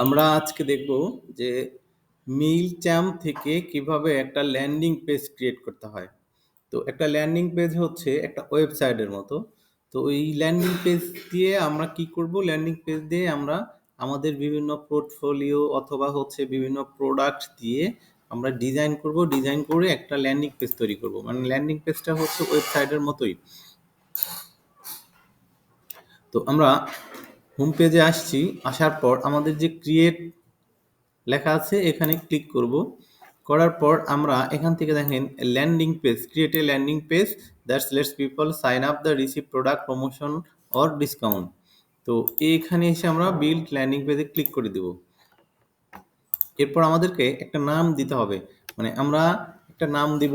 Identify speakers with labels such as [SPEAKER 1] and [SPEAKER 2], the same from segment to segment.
[SPEAKER 1] আমরা আজকে দেখব যে মেইলচ্যাম্প থেকে কিভাবে একটা ল্যান্ডিং পেজ ক্রিয়েট করতে হয়। তো একটা ল্যান্ডিং পেজ হচ্ছে একটা ওয়েবসাইটের মতো। তো এই ল্যান্ডিং পেজ দিয়ে আমরা কি করব? ল্যান্ডিং পেজ দিয়ে আমরা আমাদের বিভিন্ন পোর্টফোলিও অথবা হচ্ছে বিভিন্ন প্রোডাক্ট দিয়ে আমরা ডিজাইন করব। ডিজাইন করে একটা ল্যান্ডিং পেজ তৈরি করব। মানে ল্যান্ডিং পেজটা হচ্ছে ওয়েবসাইটের মতোই। তো আমরা হোম পেজে আসছি। আসার পর আমাদের যে ক্রিয়েট লেখা আছে এখানে ক্লিক করব। করার পর আমরা এখান থেকে দেখেন landing page, create a landing page that's lets people sign up the receive product promotion or discount. তো এইখানে এসে আমরা বিল্ড ল্যান্ডিং পেজে ক্লিক করে দেব। এরপর আমাদেরকে একটা নাম দিতে হবে, মানে আমরা একটা নাম দিব।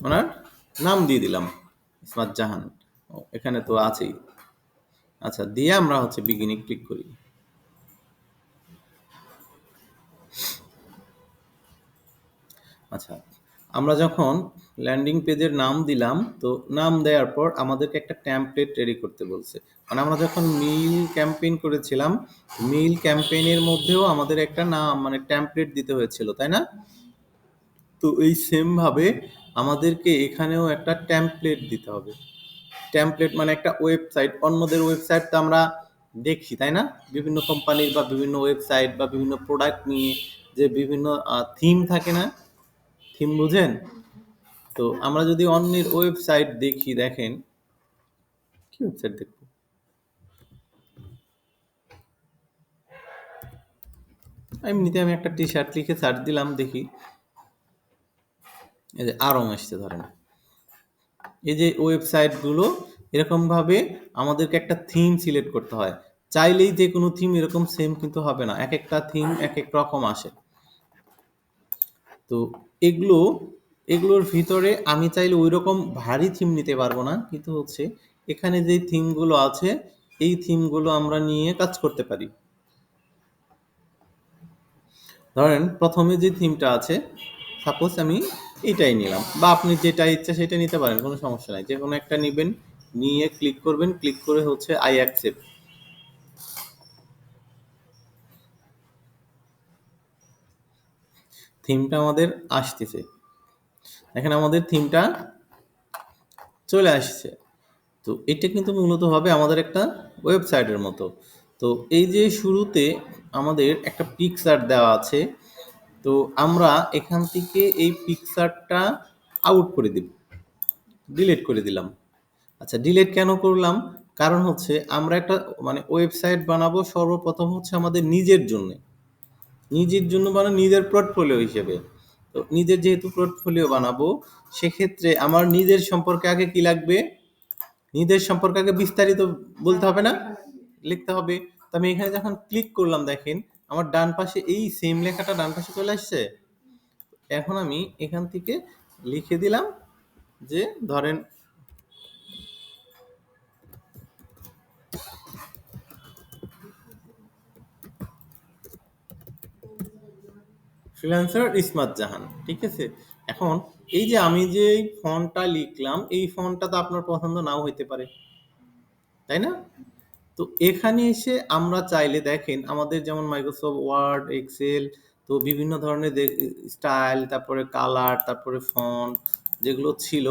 [SPEAKER 1] ওনার নাম দিয়ে দিলাম ইসমাত জাহান। এখানে তো আছেই। আচ্ছা, দিয়ে আমরা হচ্ছে বিগিনে ক্লিক করি। আচ্ছা, আমরা যখন ল্যান্ডিং পেজের নাম দিলাম, তো নাম দেওয়ার পর আমাদেরকে একটা টেমপ্লেট রেডি করতে বলছে। মানে আমরা যখন মিল ক্যাম্পেইন করেছিলাম, মিল ক্যাম্পেইনের মধ্যেও আমাদের একটা নাম মানে টেমপ্লেট দিতে হয়েছিল, তাই না? তো এই সেম ভাবে আমাদেরকে এখানেও একটা টেমপ্লেট দিতে হবে। টেমপ্লেট মানে একটা ওয়েবসাইট, অন্যদের ওয়েবসাইট তো আমরা দেখি, তাই না? বিভিন্ন কোম্পানির বা বিভিন্ন ওয়েবসাইট বা বিভিন্ন প্রোডাক্ট নিয়ে যে বিভিন্ন থিম থাকে না, থিম বুঝেন? তো আমরা যদি অন্যের ওয়েবসাইট দেখি, দেখেন কি ওয়েবসাইট দেখবো, এমনিতে আমি একটা টি শার্ট লিখে সার্চ দিলাম, দেখি এই যে আরং আসছে। ধরেন এই যে ওয়েবসাইটগুলো এরকমভাবে আমাদেরকে একটা থিম সিলেক্ট করতে হয়। চাইলেই যে কোনো থিম এরকম সেম কিন্তু হবে না, এক একটা থিম এক এক রকম আসে। তো এগুলো এগুলোর ভিতরে আমি চাইলে ওই রকম ভারী থিম নিতে পারবো না, কিন্তু হচ্ছে এখানে যে থিমগুলো আছে এই থিমগুলো আমরা নিয়ে কাজ করতে পারি। ধরেন প্রথমে যে থিমটা আছে, সাপোজ আমি এইটাই নিলাম, বা আপনি যেটা ইচ্ছা সেটা নিতে পারেন, কোনো সমস্যা নাই। যে কোনো একটা নেবেন, নিয়ে ক্লিক করবেন, ক্লিক করে হচ্ছে আই অ্যাকসেপ্ট। থিমটা আমাদের আসতেছে, এখানে আমাদের থিমটা চলে আসছে। তো এটা কিন্তু মূলত হবে আমাদের একটা ওয়েবসাইটের মতো। তো এই যে শুরুতে আমাদের একটা পিকচার দেওয়া আছে, তো আমরা এখান থেকে এই পিকচারটা আউট করে দিব, ডিলিট করে দিলাম। আচ্ছা, ডিলিট কেন করলাম? কারণ হচ্ছে আমরা একটা মানে ওয়েবসাইট বানাবো সর্বপ্রথম হচ্ছে আমাদের নিজের জন্য, নিজের জন্য মানে নিজের পোর্টফোলিও হিসেবে। তো নিজের যেহেতু পোর্টফোলিও বানাবো, সেক্ষেত্রে আমার নিজের সম্পর্কে আগে কি লাগবে? নিজের সম্পর্কে আগে বিস্তারিত বলতে হবে না, লিখতে হবে। তো আমি এখানে যখন ক্লিক করলাম, দেখেন আমার ডান পাশে এই সেম লেখাটা ডান পাশে চলে আসছে। এখন আমি এখান থেকে লিখে দিলাম যে ধরেন ফ্রিল্যান্সার ইসমাত জাহান, ঠিক আছে? এখন এই যে আমি যে ফন্টটা লিখলাম, এই ফন্টটা তো আপনার পছন্দ নাও হইতে পারে, তাই না? তো এখানে এসে আমরা চাইলে দেখেন আমাদের যেমন মাইক্রোসফট ওয়ার্ড, এক্সেল, তো বিভিন্ন ধরনের স্টাইল, তারপরে কালার, তারপরে ফন্ট যেগুলো ছিল,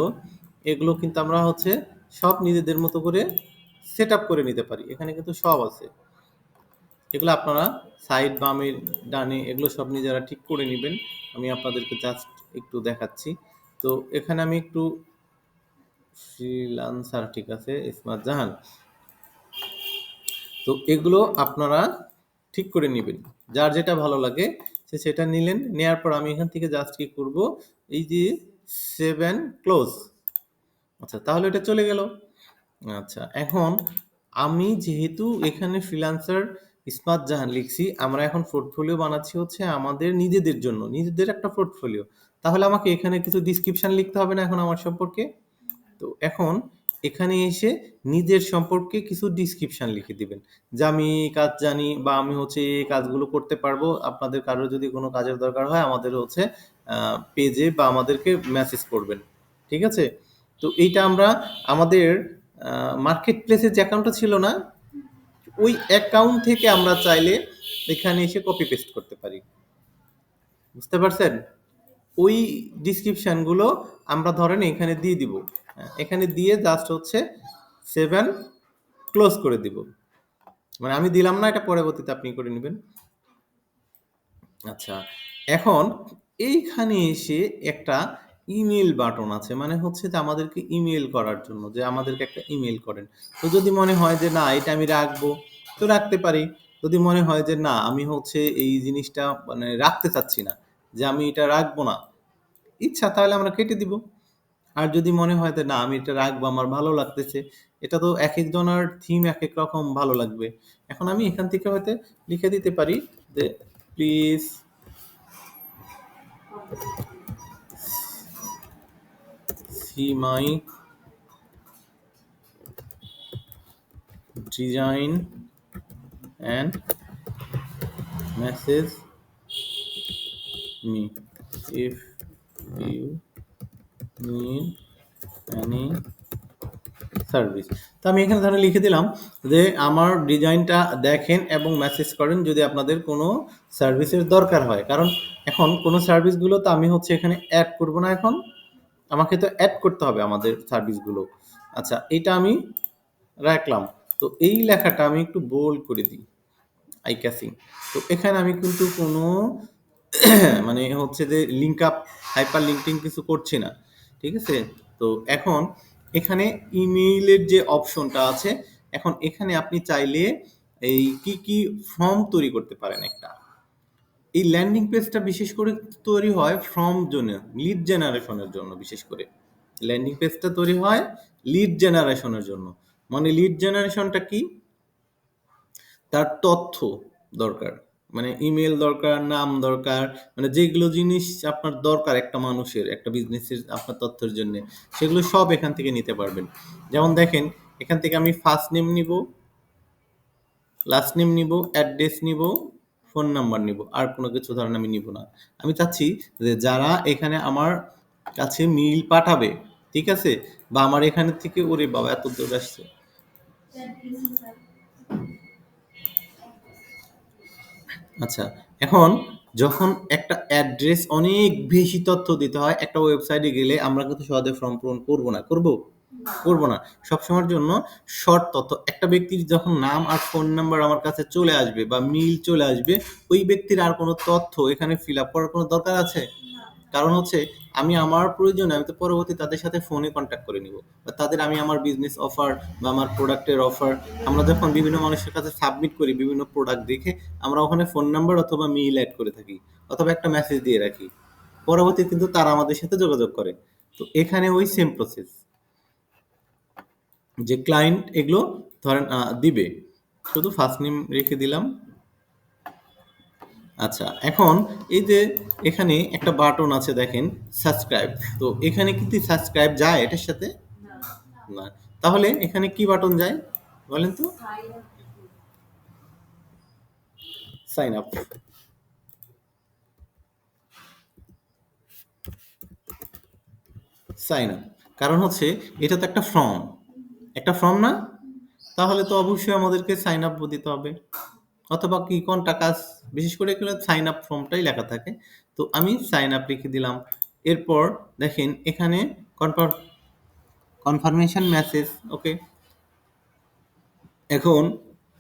[SPEAKER 1] এগুলো কিন্তু আমরা হচ্ছে সব নিজেদের মতো করে সেট আপ করে নিতে পারি। এখানে কিন্তু সব আছে। এগুলো আপনারা সাইড বামে ডানে এগুলো সব নিজেরা ঠিক করে নেবেন। আমি আপনাদেরকে জাস্ট একটু দেখাচ্ছি। তো এখানে আমি একটু ফ্রিল্যান্সার, ঠিক আছে, ইসমাত জাহান। তো এগুলো আপনারা ঠিক করে নেবেন, যার যেটা ভালো লাগে সে সেটা নিলেন। নেয়ার পর আমি এখান থেকে জাস্ট কি করব, এই যে সেভেন ক্লোজ। আচ্ছা, তাহলে এটা চলে গেল। আচ্ছা, এখন আমি যেহেতু এখানে ফ্রিল্যান্সার ইসমাত জাহান লিখছি, আমরা এখন পোর্টফোলিও বানাচ্ছি হচ্ছে আমাদের নিজেদের জন্য, নিজেদের একটা পোর্টফোলিও। তাহলে আমাকে এখানে কিছু ডিসক্রিপশন লিখতে হবে না এখন আমার সম্পর্কে? তো এখন এখানে এসে নিজের সম্পর্কে কিছু ডিসক্রিপশন লিখে দিবেন, যে আমি এই কাজ জানি বা আমি হচ্ছে এই কাজগুলো করতে পারবো। আপনাদের কারোর যদি কোনো কাজের দরকার হয় আমাদের হচ্ছে পেজে বা আমাদেরকে মেসেজ করবেন, ঠিক আছে? তো এইটা আমরা আমাদের মার্কেট প্লেসের যে অ্যাকাউন্টটা ছিল না, ওই অ্যাকাউন্ট থেকে আমরা চাইলে এখানে এসে কপি পেস্ট করতে পারি। বুঝতে পারছেন? ওই ডিসক্রিপশনগুলো আমরা ধরেন এখানে দিয়ে দিব। এখানে দিয়ে জাস্ট হচ্ছে সেভ অ্যান্ড ক্লোজ করে দিব। মানে আমি দিলাম না, এটা পরবর্তীতে আপনি করে নেবেন। আচ্ছা, এখন এইখানে এসে একটা ইমেল বাটন আছে, মানে হচ্ছে যে আমাদেরকে ইমেল করার জন্য, যে আমাদেরকে একটা ইমেল করেন। তো যদি মনে হয় যে না এটা আমি রাখবো, তো রাখতে পারি। যদি মনে হয় যে না আমি হচ্ছে এই জিনিসটা মানে রাখতে চাচ্ছি না, যে আমি এটা রাখবো না, ইচ্ছা, তাহলে আমরা কেটে দিব। আর যদি মনে হয় যে না আমি এটা রাখবো, আমার ভালো লাগতেছে, এটা তো এক একজনের থিম এক এক রকম ভালো লাগবে। এখন আমি এখান থেকে হয়তো লিখে দিতে পারি যে please see my design and message me if you need any service. তো আমি এখানে ধরে লিখে দিলাম যে আমার ডিজাইনটা দেখেন এবং মেসেজ করেন যদি আপনাদের কোনো সার্ভিসের দরকার হয়। কারণ এখন কোনো সার্ভিসগুলো তো আমি হচ্ছে এখানে অ্যাড করব না, এখন আমাকে তো অ্যাড করতে হবে আমাদের সার্ভিসগুলো। আচ্ছা, এটা আমি রাখলাম। তো এই লেখাটা আমি একটু বোল্ড করে দিই, আই ক্যাচিং। তো এখানে আমি কিন্তু কোনো মানে হচ্ছে যে লিঙ্ক আপ, হাইপার লিঙ্কিং কিছু করছি না, ঠিক আছে? তো এখন এখানে ইমেইলের যে অপশনটা আছে, এখন এখানে আপনি চাইলে এই কি কি ফর্ম তৈরি করতে পারেন একটা। এই ল্যান্ডিং পেজটা বিশেষ করে তৈরি হয় ফর্ম জন্য, লিড জেনারেশনের জন্য। বিশেষ করে ল্যান্ডিং পেজটা তৈরি হয় লিড জেনারেশনের জন্য। মানে লিড জেনারেশনটা কি? তার তথ্য দরকার, মানে ইমেল দরকার, নাম দরকার, মানে যেগুলো জিনিস আপনার দরকার একটা মানুষের, একটা বিজনেসের আপনার তথ্যের জন্য, সেগুলো সব এখান থেকে নিতে পারবেন। যেমন দেখেন, এখান থেকে আমি ফার্স্ট নেম নিব, লাস্ট নেম নিব, অ্যাড্রেস নিব, ফোন নাম্বার নিব, আর কোনো কিছু ধরেন আমি নিব না। আমি চাচ্ছি যে যারা এখানে আমার কাছে মেইল পাঠাবে, ঠিক আছে, বা আমার এখানে থেকে, ওরে বাবা এত দূর আসছে। আচ্ছা, এখন যখন একটা অ্যাড্রেস অনেক বেশি তথ্য দিতে হয় একটা ওয়েবসাইটে গেলে, আমরা কিন্তু সহজে ফর্ম পূরণ করব না। করব? করব না। সবসময়ের জন্য শর্ট তথ্য, একটা ব্যক্তির যখন নাম আর ফোন নাম্বার আমার কাছে চলে আসবে বা মেইল চলে আসবে, ওই ব্যক্তির আর কোনো তথ্য এখানে ফিল আপ করার কোনো দরকার আছে? কারণ হচ্ছে আমি আমার প্রয়োজনে আমি তো পরবর্তী তাদের সাথে ফোনে কন্ট্যাক্ট করে নিব, বা তাদের আমি আমার বিজনেস অফার বা আমার প্রোডাক্টের অফার আমরা যখন বিভিন্ন মানুষের কাছে সাবমিট করি, বিভিন্ন প্রোডাক্ট দেখে আমরা ওখানে ফোন নাম্বার অথবা মেইল অ্যাড করে থাকি, অথবা একটা মেসেজ দিয়ে রাখি। পরবর্তী কিন্তু তারা আমাদের সাথে যোগাযোগ করে। তো এখানে ওই সেম প্রসেস, যে ক্লায়েন্ট এগুলো ধরেন দিবে, শুধু ফার্স্ট নেম রেখে দিলাম। আচ্ছা, এখন এই যে এখানে একটা বাটন আছে দেখেন, সাবস্ক্রাইব। তো এখানে কিন্তু সাবস্ক্রাইব যায় এটার সাথে? না। তাহলে এখানে কি বাটন যায় বলেন তো? Sign up. সাইন আপ, কারণ হচ্ছে এটা তো একটা ফর্ম, একটা ফর্ম না? তাহলে তো অবশ্যই আমাদেরকে সাইন আপ দিতে হবে, অথবা কি কোনটা কাজ, বিশেষ করে এখানে সাইন আপ ফর্মটাই লেখা থাকে। তো আমি সাইন আপ লিখে দিলাম। এরপর দেখেন এখানে কনফার্মেশন মেসেজ, ওকে। এখন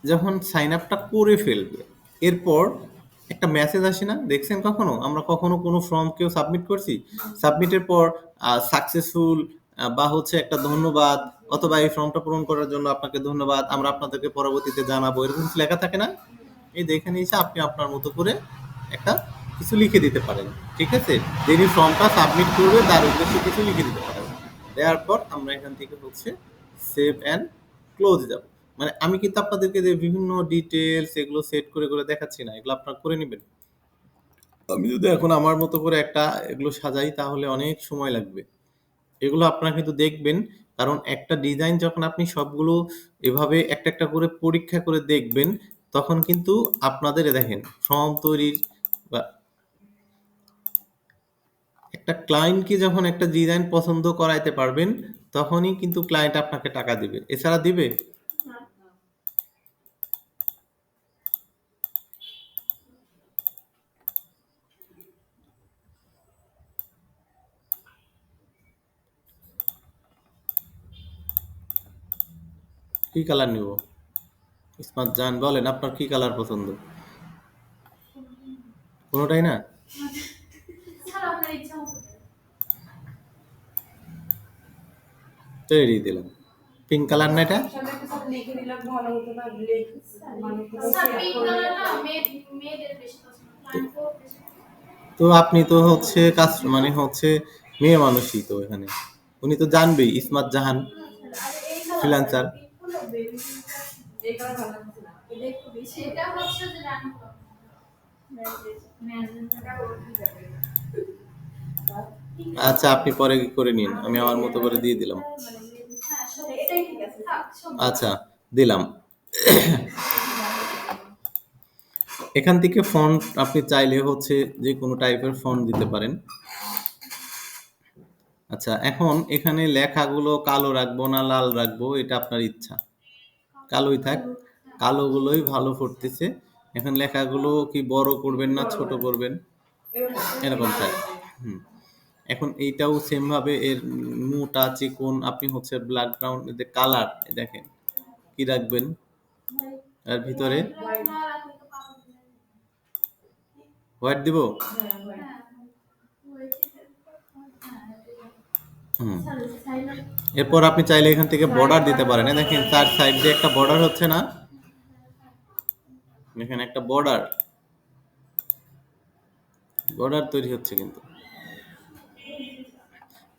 [SPEAKER 1] যখন সাইন আপটা করে ফেলবে, এরপর একটা মেসেজ আসে না, দেখছেন কখনো? আমরা কখনো কোনো ফর্ম কেউ সাবমিট করছি, সাবমিটের পর সাকসেসফুল বা হচ্ছে একটা ধন্যবাদ, অথবা এই ফর্মটা পূরণ করার জন্য আপনাকে ধন্যবাদ, আমরা আপনাদেরকে পরবর্তীতে জানাবো, এরকম কিছু লেখা থাকে না? এই দেখে নিয়েছে, আপনি আপনার মতো করে একটা কিছু লিখে দিতে পারেন, ঠিক আছে? যিনি ফর্মটা সাবমিট করবে তার উদ্দেশ্যে কিছু লিখে দিতে পারেন। দেওয়ার পর আমরা এখান থেকে হচ্ছে সেভ অ্যান্ড ক্লোজ যাব। মানে আমি কিন্তু আপনাদেরকে যে বিভিন্ন ডিটেলস এগুলো সেট করে করে দেখাচ্ছি না, এগুলো আপনারা করে নেবেন। আমি যদি এখন আমার মতো করে একটা এগুলো সাজাই তাহলে অনেক সময় লাগবে। এগুলো আপনারা কিন্তু দেখবেন, কারণ একটা ডিজাইন যখন আপনি সবগুলো এভাবে একটা একটা করে পরীক্ষা করে দেখবেন, তখন কিন্তু আপনাদের দেখেন ফর্ম তৈরির বা একটা ক্লায়েন্টকে যখন একটা ডিজাইন পছন্দ করাইতে পারবেন, তখনই কিন্তু ক্লায়েন্ট আপনাকে টাকা দিবে। এছাড়া দিবে? কি কালার নিব? ইসমাত জান বলেন আপনার কি কালার পছন্দ? কোনোটাই না? তো এড়িয়ে দিলাম। পিঙ্ক কালার না এটা? তো আপনি তো হচ্ছে কাজ মানে হচ্ছে মেয়ে মানুষই তো এখানে। উনি তো জানবেই ইসমাত জাহান ফ্রিল্যান্সার। আচ্ছা আপনি পরে করে নিন, আমি আমার মতো করে দিয়ে দিলাম। আচ্ছা দিলাম। এখান থেকে ফন্ট আপনি চাইলে হচ্ছে যে কোনো টাইপের ফন্ট দিতে পারেন। আচ্ছা এখন এখানে লেখাগুলো কালো রাখবো না লাল রাখবো এটা আপনার ইচ্ছা। কালোই থাক, কালোগুলোই ভালো ফুটতেছে। এখন লেখাগুলো কি বড় করবেন না ছোট করবেন এরকম থাক। হুম। এখন এইটাও সেম ভাবে এর মোটা চিকন আপনি হচ্ছে ব্ল্যাক গ্রাউন্ড এতে কালার দেখেন কি রাখবেন এর ভিতরে হোয়াইট দিব। হুম। এরপর আপনি চাইলে এখান থেকে বর্ডার দিতে পারেন। দেখেন চার সাইড দিয়ে একটা বর্ডার হচ্ছে না, এখানে একটা বর্ডার বর্ডার তৈরি হচ্ছে কিন্তু।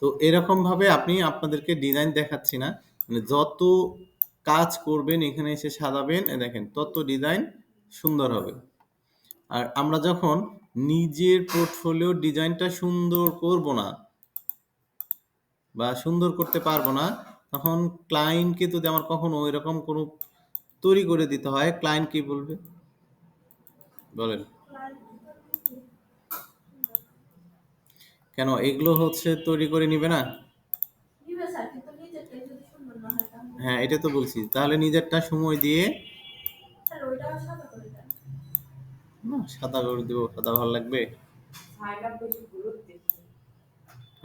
[SPEAKER 1] তো এরকম ভাবে আপনি আপনাদেরকে ডিজাইন দেখাচ্ছি না, মানে যত কাজ করবেন এখানে এসে সাজাবেন দেখেন তত ডিজাইন সুন্দর হবে। আর আমরা যখন নিজের পোর্টফোলিও ডিজাইনটা সুন্দর করব না বা সুন্দর করতে পারবো না, তখন ক্লায়েন্টকে যদি আমার কখনো এরকম কোনো তৈরি করে দিতে হয় ক্লায়েন্ট কি বলবে বলেন? কেন এগুলো হচ্ছে তৈরি করে নিবে না? হ্যাঁ এটা তো বলছি, তাহলে নিজেরটা সময় দিয়ে সাদা করে দিব, সাদা ভালো লাগবে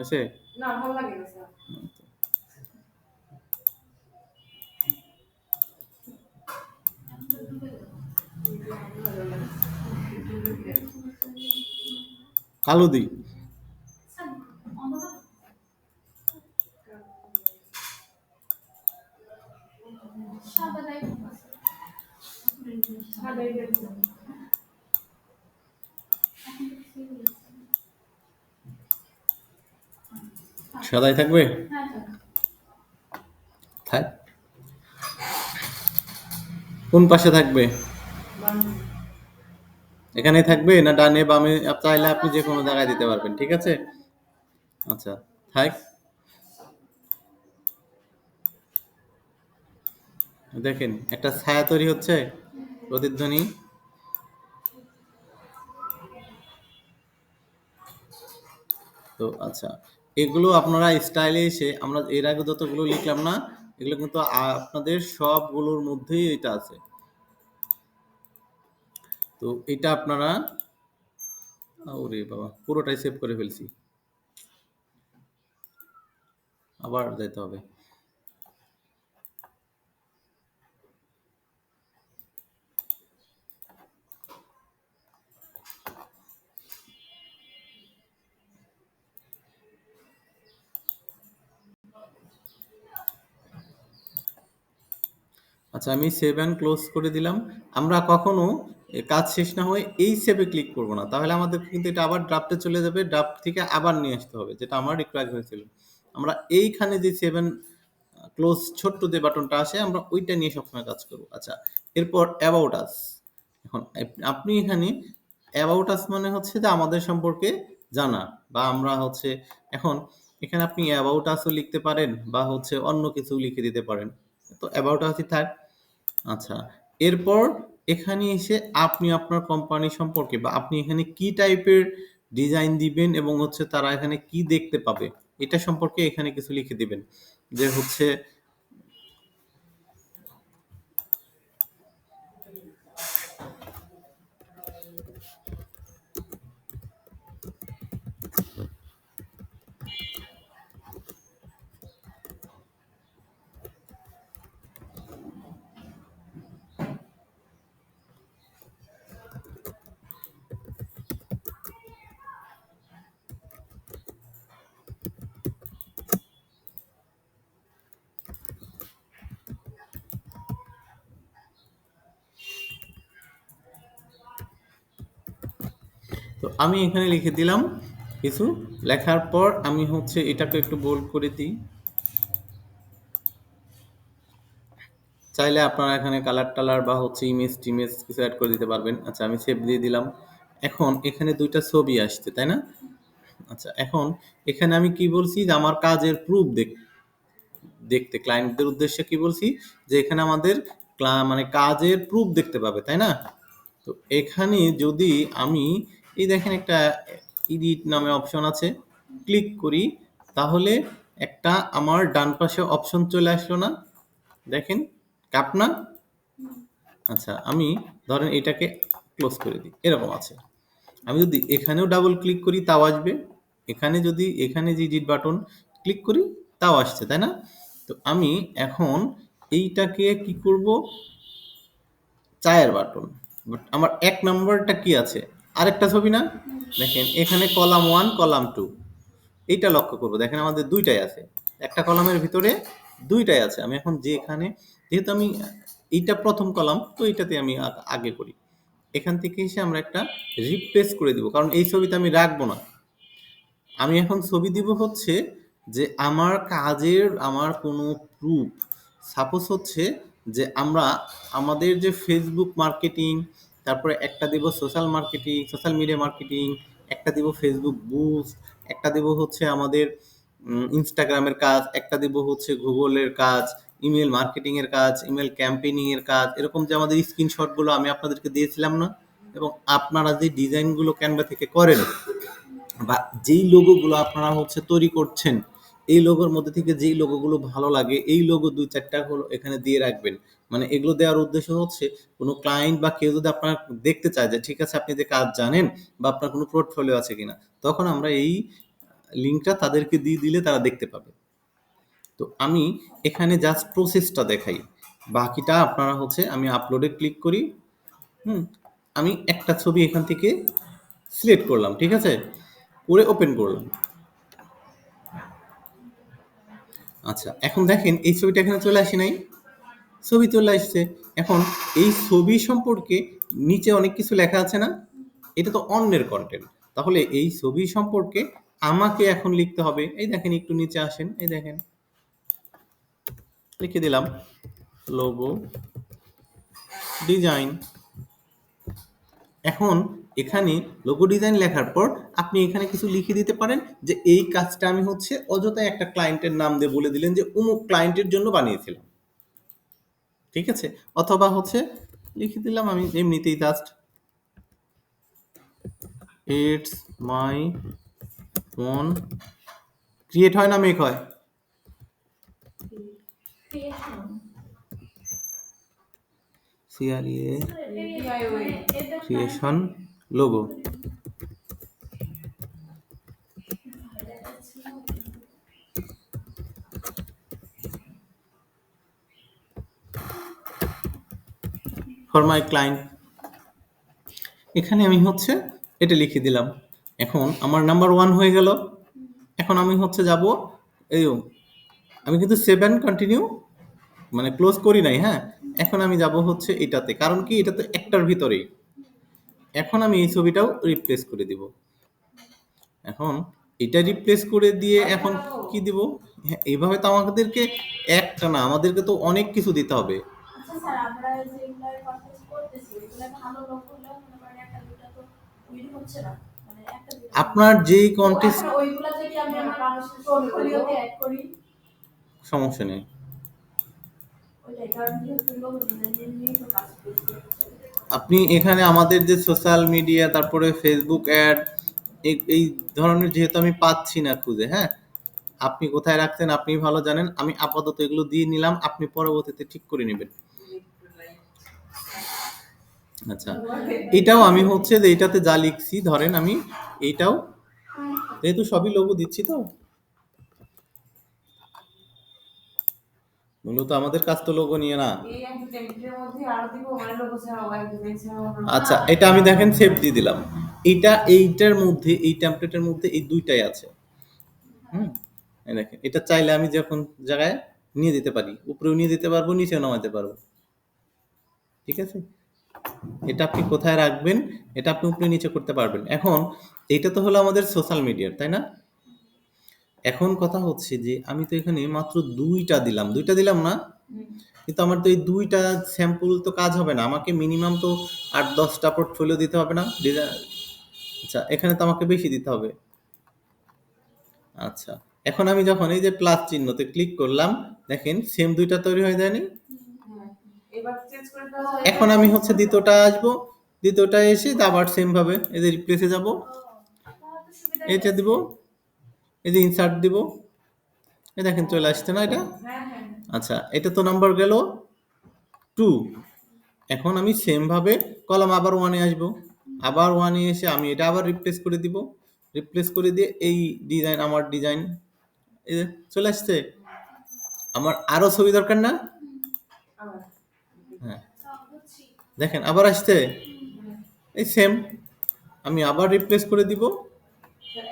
[SPEAKER 1] আছে। কালো দিই। সাদাই থাকবে থাক। কোন পাশে থাকবে? এখানে থাকবে না ডানে বামে? চাইলে আপনি যে কোনো জায়গায় দিতে পারবেন, ঠিক আছে। আচ্ছা থাক। দেখেন একটা ছায়া তৈরি হচ্ছে, প্রতিধ্বনি। তো আচ্ছা এগুলো আপনারা স্টাইলে এসে আমরা এর আগে যতগুলো লিখলাম না এগুলো কিন্তু আপনাদের সবগুলোর মধ্যেই এটা আছে। তো এটা আপনারা ওরে বাবা পুরোটাই সেভ করে ফেলছি, আবার যাইতে হবে। আচ্ছা আমি সেভ অ্যান্ড ক্লোজ করে দিলাম। আমরা কখনো কাজ শেষ না হয়ে এই সেভে ক্লিক করব না, তাহলে আমাদের কিন্তু এটা আবার ড্রাফটে চলে যাবে, ড্রাফট থেকে আবার নিয়ে আসতে হবে, যেটা আমার একটু আগে হয়েছিল। আমরা এইখানে যে সেভ অ্যান্ড ক্লোজ ছোট্ট যে বাটনটা আসে আমরা ওইটা নিয়ে সবসময় কাজ করব। আচ্ছা এরপর অ্যাবাউট আস। এখন আপনি এখানে অ্যাবাউট আস মানে হচ্ছে যে আমাদের সম্পর্কে জানা, বা আমরা হচ্ছে এখন এখানে আপনি অ্যাবাউট আসও লিখতে পারেন বা হচ্ছে অন্য কিছু লিখে দিতে পারেন। তো অ্যাবাউট আসই থাক। আচ্ছা এরপর এখানে এসে আপনি আপনার কোম্পানি সম্পর্কে বা আপনি এখানে কি টাইপের ডিজাইন দিবেন এবং হচ্ছে তারা এখানে কি দেখতে পাবে এটা সম্পর্কে এখানে কিছু লিখে দিবেন। যে হচ্ছে তো আমি এখানে লিখে দিলাম কিছু, লেখার পর আমি হচ্ছে এটাকে একটু বোল্ড করে দিই। চাইলে আপনারা এখানে কালার টালার বা হচ্ছে ইমেজ টিমেজ কিছু অ্যাড করে দিতে পারবেন। আচ্ছা, আমি সেভ দিয়ে দিলাম। এখন এখানে দুইটা ছবি আসছে, তাই না? আচ্ছা, এখন এখানে আমি কি বলছি যে আমার কাজের প্রুফ দেখতে ক্লায়েন্টদের উদ্দেশ্যে কি বলছি যে এখানে আমাদের মানে কাজের প্রুফ দেখতে পাবে, তাই না? তো এখানে যদি আমি এই দেখেন একটা এডিট নামে অপশন আছে, ক্লিক করি, তাহলে একটা আমার ডান পাশে অপশন চলে আসলো না? দেখেন, কাপ না? আচ্ছা, আমি ধরেন এটাকে ক্লোজ করে দিই, এরকম আছে। আমি যদি এখানেও ডাবল ক্লিক করি তাও আসবে, এখানে যদি এখানে যে এডিট বাটন ক্লিক করি তাও আসছে, তাই না? তো আমি এখন এইটাকে কি করব, চায়ের বাটন, বাট আমার এক নম্বরটা কি আছে, আরেকটা ছবি না? দেখেন এখানে কলাম 1 কলাম 2, এইটা লক্ষ্য করবো, দেখেন আমাদের দুইটাই আছে, একটা কলামের ভিতরে দুইটাই আছে। আমি এখন যে এখানে যেহেতু আমি এইটা প্রথম কলাম, তো এইটাতে আমি আগে করি, এখান থেকে এসে আমরা একটা রিপ্লেস করে দিব, কারণ এই ছবিটা আমি রাখবো না। আমি এখন ছবি দিব হচ্ছে যে আমার কাজের আমার কোনো প্রুফ, সাপোজ হচ্ছে যে আমরা আমাদের যে ফেসবুক মার্কেটিং, তারপরে একটা দিব social marketing, social media marketing, একটা দিব ফেসবুক বুস্ট, একটা দিব হচ্ছে আমাদের ইনস্টাগ্রামের কাজ, একটা দিব হচ্ছে গুগলের কাজ, ইমেল মার্কেটিং এর কাজ, ইমেল ক্যাম্পেইনিং এর কাজ, এরকম যে আমাদের স্ক্রিনশটগুলো আমি আপনাদেরকে দিয়েছিলাম না? এবং আপনারা যে ডিজাইনগুলো ক্যানভা থেকে করেন বা যেই লোগোগুলো আপনারা হচ্ছে তৈরি করছেন, এই লোগোর মধ্যে থেকে যেই লোগোগুলো ভালো লাগে এই লোগো ২-৪টা হলো এখানে দিয়ে রাখবেন। মানে এগুলো দেওয়ার উদ্দেশ্য হচ্ছে কোনো ক্লায়েন্ট বা কেউ যদি আপনার দেখতে চায় যে ঠিক আছে আপনি যে কাজ জানেন বা আপনার কোনো পোর্টফোলিও আছে কিনা, তখন আমরা এই লিঙ্কটা তাদেরকে দিয়ে দিলে তারা দেখতে পাবে। তো আমি এখানে জাস্ট প্রসেসটা দেখাই, বাকিটা আপনারা হচ্ছে আমি আপলোডে ক্লিক করি। হুম, আমি একটা ছবি এখান থেকে সিলেক্ট করলাম, ঠিক আছে, করে ওপেন করলাম। আচ্ছা, এখন দেখেন এই ছবিটা এখানে চলে আসে নাই? ছবি চলে আসছে। এখন এই ছবি সম্পর্কে নিচে অনেক কিছু লেখা আছে না? এটা তো অন্যের কন্টেন্ট। তাহলে এই ছবি সম্পর্কে আমাকে এখন লিখতে হবে। এই দেখেন একটু নিচে আসেন, এই দেখেন লিখে দিলাম লোগো ডিজাইন। এখন এখানে লোগো ডিজাইন লেখার পর আপনি এখানে কিছু লিখে দিতে পারেন যে এই কাজটা আমি হচ্ছে অযথাই একটা ক্লায়েন্টের নাম দিয়ে বলে দিলেন যে অমুক ক্লায়েন্টের জন্য বানিয়েছিলাম, ঠিক আছে? অথবা হচ্ছে লিখে দিলাম আমি এমনিতেই just it's my own, create হয় না মেক হয়? C R E A creation logo. For my client, এখানে আমি হচ্ছে এটা লিখে দিলাম। এখন আমার নাম্বার 1 হয়ে গেল। এখন আমি হচ্ছে যাব এই, আমি কিন্তু সেভ অ্যান্ড কন্টিনিউ মানে ক্লোজ করি নাই, হ্যাঁ? এখন আমি যাব হচ্ছে এটাতে, কারণ কি এটা তো একটার ভিতরেই। এখন আমি এই ছবিটাও রিপ্লেস করে দিব। এখন এটা রিপ্লেস করে দিয়ে এখন কি দিব? হ্যাঁ, এইভাবে তো আমাদেরকে একটা না, আমাদেরকে তো অনেক কিছু দিতে হবে।
[SPEAKER 2] আচ্ছা স্যার, আমরা যেগুলো পারচেজ করতেছি এগুলো ভালো লোক হলেও মনে করেন একটা দুটো তো উইল হচ্ছে না, মানে একটা দুটো
[SPEAKER 1] আপনার যেই
[SPEAKER 2] তো
[SPEAKER 1] কন্টেস্ট,
[SPEAKER 2] এখন ওইগুলা যদি আমি আমার পোর্টফোলিওতে অ্যাড করি,
[SPEAKER 1] সমস্যা নেই।
[SPEAKER 2] ওইটাই, কারণ যেহেতু লোক ডিজাইন নিয়ে তো কাজ করছি।
[SPEAKER 1] আপনি এখানে আমাদের যে সোশ্যাল মিডিয়া, তারপরে ফেসবুক অ্যাড, এই ধরনের যেহেতু আমি পাচ্ছি না খুঁজে, হ্যাঁ, আপনি কোথায় রাখছেন আপনিই ভালো জানেন। আমি আপাতত এগুলো দিয়ে নিলাম, আপনি পরবর্তীতে ঠিক করে নেবেন। আচ্ছা, এটাও আমি হচ্ছে যে এটাতে যা লিখছি, ধরেন আমি এইটাও যেহেতু সবই লোগো দিচ্ছি, তো মূলত আমাদের কাজ তো লোগো নিয়ে না।
[SPEAKER 3] এই একটা টেমপ্লেটের মধ্যে আরো দিব মানে লোগো ছাড়াও একটা ডিজাইন ছাড়াও
[SPEAKER 1] আচ্ছা, এটা আমি দেখেন সেভ দিয়ে দিলাম। এইটার মধ্যে, এই টেমপ্লেটের মধ্যে এই দুইটাই আছে। হুম, এই দেখেন, এটা চাইলে আমি যখন জায়গায় নিয়ে দিতে পারি, উপরেও নিয়ে দিতে পারবো, নিচেও নামাতে পারবো। ঠিক আছে, এটা আপনি কোথায় রাখবেন এটা আপনি উপরে নিচে করতে পারবেন। এখন এটা তো হলো আমাদের সোশ্যাল মিডিয়ার, তাই না? এখন কথা হচ্ছে যে আমি তো এখানে মাত্র দুইটা দিলাম না, কিন্তু আমার তো এই দুইটা স্যাম্পল তো কাজ হবে না, আমাকে মিনিমাম তো 8-10টা পোর্টফোলিও দিতে হবে না? আচ্ছা, এখানে তো আমাকে বেশি দিতে হবে। আচ্ছা, এখন আমি যখন এই যে প্লাস চিহ্নতে ক্লিক করলাম, দেখেন সেম দুইটা তৈরি হয়ে যায়নি?
[SPEAKER 3] এবার চেঞ্জ করে দেওয়া যায়।
[SPEAKER 1] এখন আমি হচ্ছে দ্বিতীয়টা আসবো, দ্বিতীয়টা এসে আবার সেম ভাবে এই যে রিপ্লেসে যাব,
[SPEAKER 2] তাহলে তো সুবিধা
[SPEAKER 1] এইটা দিব, এই যে ইনসার্ট দিব, এই দেখেন চলে আসছে না এটা?
[SPEAKER 3] হ্যাঁ হ্যাঁ
[SPEAKER 1] আচ্ছা, এটা তো নাম্বার গেল 2। এখন আমি সেম ভাবে কলাম আবার 1-এ আসবো, আবার 1-এ এসে আমি এটা আবার রিপ্লেস করে দিব, রিপ্লেস করে দিয়ে এই ডিজাইন, আমার ডিজাইন এই যে চলে আসছে। আমার আরো ছবি দরকার না?
[SPEAKER 3] আবার
[SPEAKER 1] হ্যাঁ,
[SPEAKER 2] সব বুঝছি।
[SPEAKER 1] দেখেন আবার আসছে, এই সেম আমি আবার রিপ্লেস করে দিব।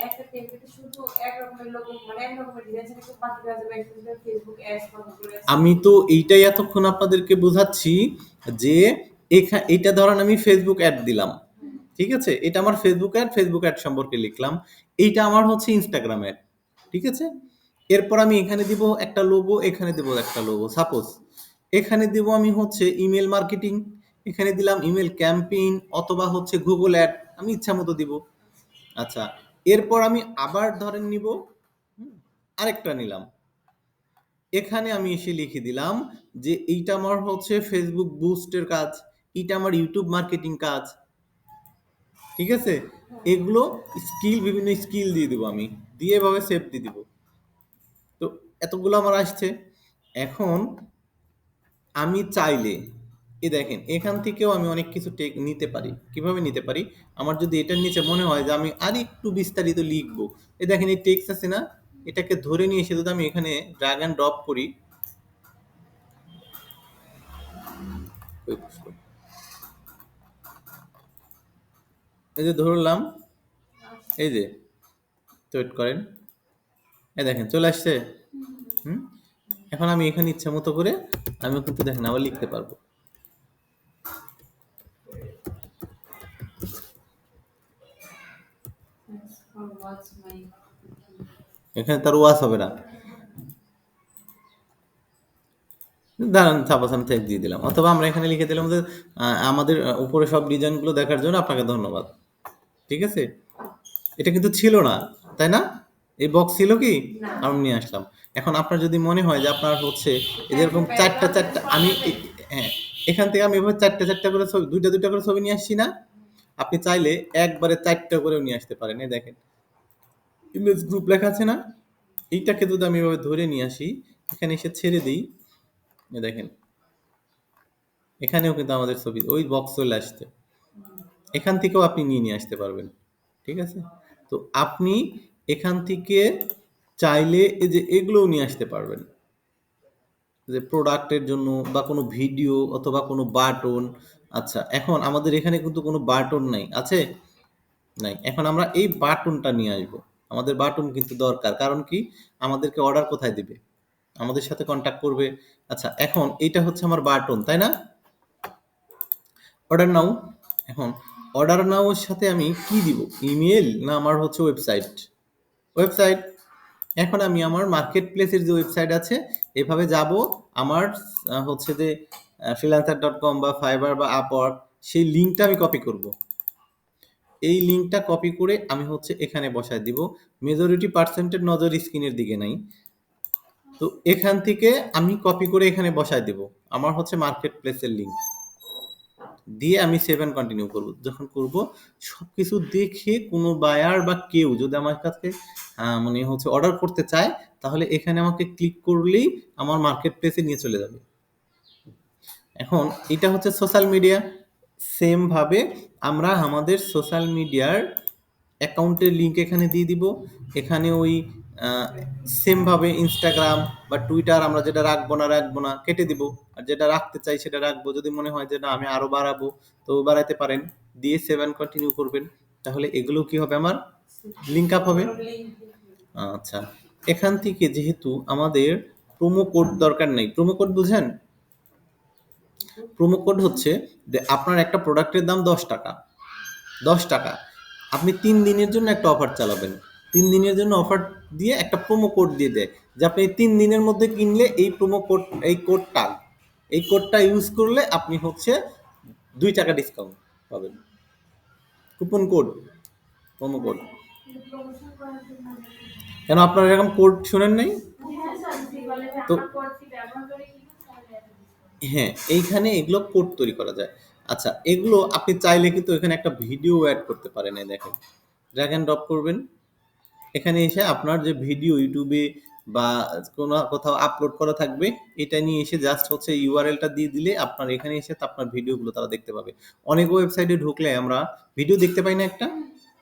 [SPEAKER 3] একটা টেমপ্লেটে শুধু এক রকমের লোগো মানে এক রকমের ডিজাইন থাকে, বাকি কাজ হবে ফেসবুক অ্যাডস করে।
[SPEAKER 1] আমি তো এইটাই এতক্ষণ আপনাদেরকে বোঝাচ্ছি যে এটা ধরেন আমি ফেসবুক অ্যাড দিলাম, ঠিক আছে, এটা আমার ফেসবুক অ্যাড সম্পর্কে লিখলাম। এইটা আমার হচ্ছে ইনস্টাগ্রাম অ্যাড, ঠিক আছে। এরপর আমি এখানে দিব একটা লোগো, এখানে দিব একটা লোগো, সাপোজ এখানে দিব আমি হচ্ছে ইমেল মার্কেটিং, এখানে দিলাম ইমেল ক্যাম্পেইন অথবা হচ্ছে গুগল অ্যাড, আমি ইচ্ছা মতো দিব। আচ্ছা, এরপর আমি আবার ধরেন নিব, আরেকটা নিলাম, এখানে আমি এসে লিখে দিলাম যে এইটা আমার হচ্ছে ফেসবুক বুস্টের কাজ, এটা আমার ইউটিউব মার্কেটিং কাজ, ঠিক আছে। এগুলো স্কিল, বিভিন্ন স্কিল দিয়ে দিব আমি, দিয়ে এভাবে সেভ দিয়ে দিব। তো এতগুলো আমার আসছে। এখন আমি চাইলে এই দেখেন এখান থেকেও আমি অনেক কিছু নিতে পারি। কিভাবে নিতে পারি? আমার যদি এটার নিচে মনে হয় যে আমি আর একটু বিস্তারিত লিখবো, এই দেখেন এই টেক্সট আছে না, এটাকে ধরে নিয়ে এসে যদি আমি এখানে ড্র্যাগ অ্যান্ড ড্রপ করি, এই যে ধরলাম, এই যে ওয়েট করেন, এই দেখেন চলে আসছে। হুম, এখন আমি এখানে ইচ্ছা মতো করে আমি কিন্তু দেখেন আবার লিখতে পারবো। এখানে তার ওয়াশ হবে না, দাঁড়ান সাপোজ আমি টেক্সট দিয়ে দিলাম, অথবা আমরা এখানে লিখে দিলাম যে আমাদের উপরে সব ডিজাইনগুলো দেখার জন্য আপনাকে ধন্যবাদ, ঠিক আছে। এটা কিন্তু ছিল না, তাই না? এই বক্স ছিল কি? আমি নিয়ে আসলাম। এখন আপনার যদি মনে হয় যে আপনার হচ্ছে এরকম চারটা আমি হ্যাঁ, এখান থেকে আমি এভাবে চারটা করে ছবি, দুইটা করে ছবি নিয়ে আসছি না? আপনি চাইলে একবারে 4টা করেও নিয়ে আসতে পারেন। এই দেখেন ইমেজ গ্রুপ লেখা আছে না, এইটাকে যদি আমি এভাবে ধরে নিয়ে আসি, এখানে এসে ছেড়ে দিই, এই দেখেন এখানেও কিন্তু আমাদের ছবি ওই বক্স চলে আসছে, এখান থেকেও আপনি নিয়ে আসতে পারবেন, ঠিক আছে। তো আপনি এখান থেকে চাইলে এই যে এগুলোও নিয়ে আসতে পারবেন, যে প্রোডাক্টের জন্য বা কোনো ভিডিও অথবা কোনো বাটন। আচ্ছা, এখন আমাদের এখানে কিন্তু কোনো বাটন নাই, আছে? নাই। এখন আমরা এই বাটনটা নিয়ে আসবো, আমাদের বাটন কিন্তু দরকার, কারণ কি আমাদেরকে অর্ডার কোথায় দিবে, আমাদের সাথে কন্ট্যাক্ট করবে। আচ্ছা, এখন এইটা হচ্ছে আমার বাটন, তাই না? অর্ডার নাও, এখন অর্ডার নাও এর সাথে আমি কি দিব, ইমেল না আমার হচ্ছে ওয়েবসাইট? ওয়েবসাইট। এখন আমি আমার মার্কেট প্লেসের যে ওয়েবসাইট আছে এভাবে যাব, আমার হচ্ছে যে freelancer.com বা ফাইবার বা আপওয়ার্ক, সেই লিঙ্কটা আমি কপি করব। এই লিঙ্কটা কপি করে আমি হচ্ছে এখানে বসায় দিব। মেজরিটি পার্সেন্টের নজর স্ক্রিনের দিকে নাই, তো এখান থেকে আমি কপি করে এখানে বসায় দিব আমার হচ্ছে মার্কেট প্লেসের লিঙ্ক, দিয়ে আমি সেভ অ্যান্ড কন্টিনিউ করব। যখন করব সবকিছু দেখে কোনো বায়ার বা কেউ যদি আমার কাছে মানে হচ্ছে অর্ডার করতে চায়, তাহলে এখানে আমাকে ক্লিক করলেই আমার মার্কেট প্লেসে নিয়ে চলে যাবে। এখন এটা হচ্ছে সোশ্যাল মিডিয়া। সেম ভাবে আমরা আমাদের সোশ্যাল মিডিয়ার অ্যাকাউন্টের লিঙ্ক এখানে দিয়ে দিব। এখানে ওই সেম ভাবে ইনস্টাগ্রাম বা টুইটার আমরা যেটা রাখবো না কেটে দিব, আর যেটা রাখতে চাই সেটা রাখবো। যদি মনে হয় যে না আমি আরো বাড়াবো তো বাড়াইতে পারেন, দিয়ে 7 কন্টিনিউ করবেন। তাহলে এগুলো কি হবে, আমার লিঙ্ক আপ হবে। আচ্ছা, এখান থেকে যেহেতু আমাদের প্রোমো কোড দরকার নেই, প্রোমো কোড বুঝেন? প্রোমো কোড হচ্ছে যে আপনার একটা প্রোডাক্টের দাম 10 টাকা, 10 টাকা আপনি 3 দিনের জন্য একটা অফার চালাবেন। 3 দিনের জন্য অফার দিয়ে একটা প্রোমো কোড দিয়ে দেয় যে আপনি 3 দিনের মধ্যে কিনলে এই প্রোমো কোড, এই কোডটা ইউজ করলে আপনি হচ্ছে 2 টাকা ডিসকাউন্ট পাবেন। Coupon code, promo code.
[SPEAKER 2] Promotion করার জন্য
[SPEAKER 1] কেন আপনারা এরকম কোড শুনেন নাই?
[SPEAKER 2] হ্যাঁ স্যার, বলে যে
[SPEAKER 1] তো
[SPEAKER 2] আমার কোডটি ব্যবহার করে কিনুন তাহলে এত ডিসকাউন্ট।
[SPEAKER 1] হ্যাঁ, এইখানে এগুলো কোড তৈরি করা যায়। আচ্ছা, এগুলো আপনি চাইলে কিন্তু এখানে একটা ভিডিও অ্যাড করতে পারেন। এই দেখেন, ড্র্যাগ এন্ড ড্রপ করবেন, এখানে এসে আপনার যে ভিডিও ইউটিউবে বা কোনো কোথাও আপলোড করা থাকবে এটা নিয়ে এসে জাস্ট হচ্ছে ইউআরএলটা দিয়ে দিলে আপনার এখানে এসে আপনার ভিডিওগুলো তারা দেখতে পাবে। অনেক ওয়েবসাইটে ঢুকলে আমরা ভিডিও দেখতে পাই না, একটা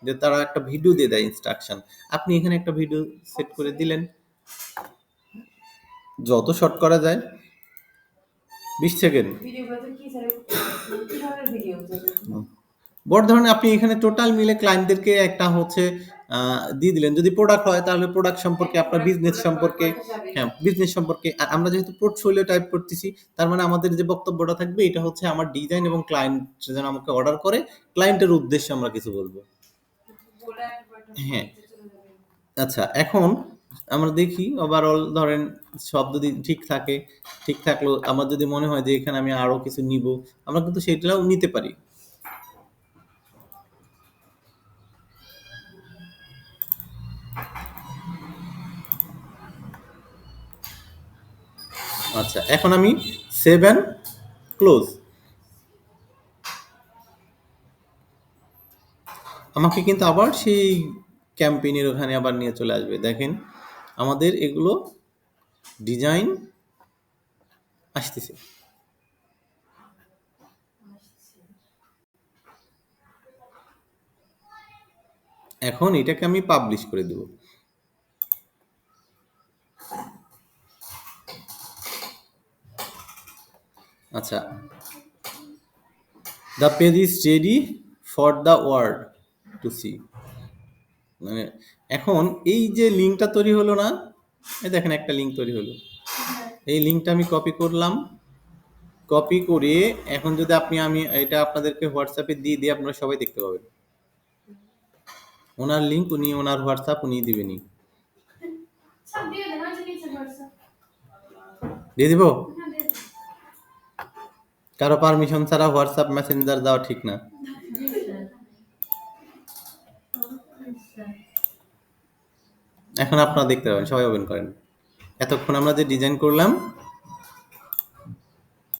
[SPEAKER 1] যে তারা একটা ভিডিও দিয়ে দেয় ইনস্ট্রাকশন, আপনি এখানে একটা ভিডিও সেট করে দিলেন, যত শর্ট করা যায় 20 সেকেন্ড।
[SPEAKER 3] ভিডিওগুলোতে কি স্যার, কি ধরনের ভিডিও?
[SPEAKER 1] বড় ধরনের আপনি এখানে টোটাল মিলে ক্লায়েন্টদেরকে একটা হচ্ছে দিয়ে দিলেন। যদি প্রোডাক্ট হয় তাহলে প্রোডাক্ট সম্পর্কে, আপনার বিজনেস সম্পর্কে। হ্যাঁ, বিজনেস সম্পর্কে। আর আমরা যেহেতু পোর্টফোলিও টাইপ করতেছি, তার মানে আমাদের যে বক্তব্যটা থাকবে এটা হচ্ছে আমার ডিজাইন এবং ক্লায়েন্ট যেন আমাকে অর্ডার করে, ক্লায়েন্টের উদ্দেশ্যে আমরা কিছু বলবো।
[SPEAKER 3] বলে একটা
[SPEAKER 1] হ্যাঁ।
[SPEAKER 3] চলে যাবে।
[SPEAKER 1] আচ্ছা, এখন আমরা দেখি ওভারঅল ধরেন সব যদি ঠিক থাকে, ঠিক থাকলেও আমার যদি মনে হয় যে এখানে আমি আরো কিছু নিব, আমরা কিন্তু সেটাও নিতে পারি। আচ্ছা, এখন আমি 7 ক্লোজ। আমাকে কিন্তু আবার সেই ক্যাম্পেইনের ওখানে আবার নিয়ে চলে আসবে। দেখেন আমাদের এগুলো ডিজাইন আসতেছে। এখন এটাকে আমি পাবলিশ করে দেব। আচ্ছা, the page is ready for the world to see. মানে এখন এই যে লিঙ্কটা তৈরি হলো না, এই দেখেন একটা লিঙ্ক তৈরি হলো। এই লিঙ্কটা আমি কপি করলাম, কপি করে এখন যদি আমি এটা আপনাদেরকে হোয়াটসঅ্যাপে দিয়ে দিই, আপনারা সবাই দেখতে পাবেন। ওনার লিঙ্ক উনি, ওনার হোয়াটসঅ্যাপ উনি দিবেনি।
[SPEAKER 2] সব দিয়ে দেন, ওই যে নিচে হোয়াটসঅ্যাপ।
[SPEAKER 1] দিয়ে দিব?
[SPEAKER 2] হ্যাঁ দিয়ে দেন।
[SPEAKER 1] কারো পারমিশন ছাড়া হোয়াটসঅ্যাপ মেসেঞ্জার দেওয়া ঠিক না।
[SPEAKER 2] জি স্যার। আচ্ছা।
[SPEAKER 1] এখন আপনারা দেখতে পাবেন, সবাই ওপেন করেন। এতক্ষণ আমরা যে ডিজাইন করলাম